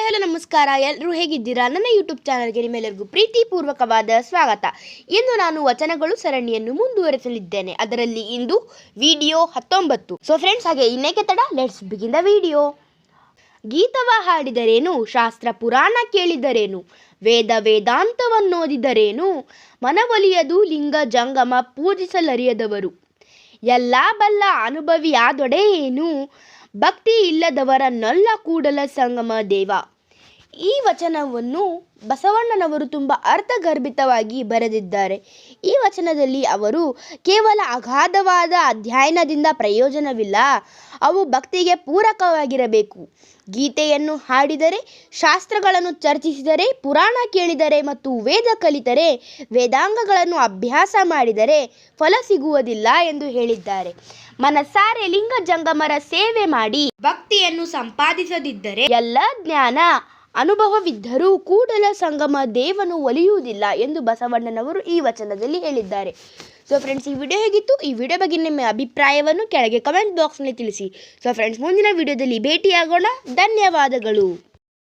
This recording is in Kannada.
ಹಲೋ ನಮಸ್ಕಾರ. ಎಲ್ಲರೂ ಹೇಗಿದ್ದೀರಾ? ನನ್ನ ಯೂಟ್ಯೂಬ್ ಚಾನಲ್ಗೆ ನಿಮ್ಮೆಲ್ಲರಿಗೂ ಪ್ರೀತಿಪೂರ್ವಕವಾದ ಸ್ವಾಗತ. ಇಂದು ನಾನು ವಚನಗಳು ಸರಣಿಯನ್ನು ಮುಂದುವರೆಸಲಿದ್ದೇನೆ. ಅದರಲ್ಲಿ ಇಂದು ವಿಡಿಯೋ 19. ಸೊ ಫ್ರೆಂಡ್ಸ್, ಹಾಗೆ ಇನ್ನೇಕೆ ತಡ, ಲೆಟ್ಸ್ ಬಿಗಿನ್ ದ ವಿಡಿಯೋ. ಗೀತವ ಹಾಡಿದರೇನು, ಶಾಸ್ತ್ರ ಪುರಾಣ ಕೇಳಿದರೇನು, ವೇದ ವೇದಾಂತವನ್ನೋದಿದರೇನು, ಮನವೊಲಿಯದು ಲಿಂಗ ಜಂಗಮ ಪೂಜಿಸಲರಿಯದವರು, ಎಲ್ಲ ಬಲ್ಲ ಅನುಭವಿಯಾದೊಡೆ ಏನು, ಭಕ್ತಿ ಇಲ್ಲದವರನ್ನೆಲ್ಲ ಕೂಡಲ ಸಂಗಮ ದೇವ. ಈ ವಚನವನ್ನು ಬಸವಣ್ಣನವರು ತುಂಬ ಅರ್ಥಗರ್ಭಿತವಾಗಿ ಬರೆದಿದ್ದಾರೆ. ಈ ವಚನದಲ್ಲಿ ಅವರು ಕೇವಲ ಅಗಾಧವಾದ ಅಧ್ಯಯನದಿಂದ ಪ್ರಯೋಜನವಿಲ್ಲ, ಅವು ಭಕ್ತಿಗೆ ಪೂರಕವಾಗಿರಬೇಕು. ಗೀತೆಯನ್ನು ಹಾಡಿದರೆ, ಶಾಸ್ತ್ರಗಳನ್ನು ಚರ್ಚಿಸಿದರೆ, ಪುರಾಣ ಕೇಳಿದರೆ ಮತ್ತು ವೇದ ಕಲಿತರೆ, ವೇದಾಂಗಗಳನ್ನು ಅಭ್ಯಾಸ ಮಾಡಿದರೆ ಫಲ ಸಿಗುವುದಿಲ್ಲ ಎಂದು ಹೇಳಿದ್ದಾರೆ. ಮನಸಾರೆ ಲಿಂಗ ಜಂಗಮರ ಸೇವೆ ಮಾಡಿ ಭಕ್ತಿಯನ್ನು ಸಂಪಾದಿಸದಿದ್ದರೆ ಎಲ್ಲ ಜ್ಞಾನ ಅನುಭವವಿದ್ದರೂ ಕೂಡಲ ಸಂಗಮ ದೇವನು ಒಲಿಯುವುದಿಲ್ಲ ಎಂದು ಬಸವಣ್ಣನವರು ಈ ವಚನದಲ್ಲಿ ಹೇಳಿದ್ದಾರೆ. ಸೊ ಫ್ರೆಂಡ್ಸ್, ಈ ವಿಡಿಯೋ ಹೇಗಿತ್ತು? ಈ ವಿಡಿಯೋ ಬಗ್ಗೆ ನಿಮ್ಮ ಅಭಿಪ್ರಾಯವನ್ನು ಕೆಳಗೆ ಕಮೆಂಟ್ ಬಾಕ್ಸ್ನಲ್ಲಿ ತಿಳಿಸಿ. ಸೊ ಫ್ರೆಂಡ್ಸ್, ಮುಂದಿನ ವಿಡಿಯೋದಲ್ಲಿ ಭೇಟಿಯಾಗೋಣ. ಧನ್ಯವಾದಗಳು.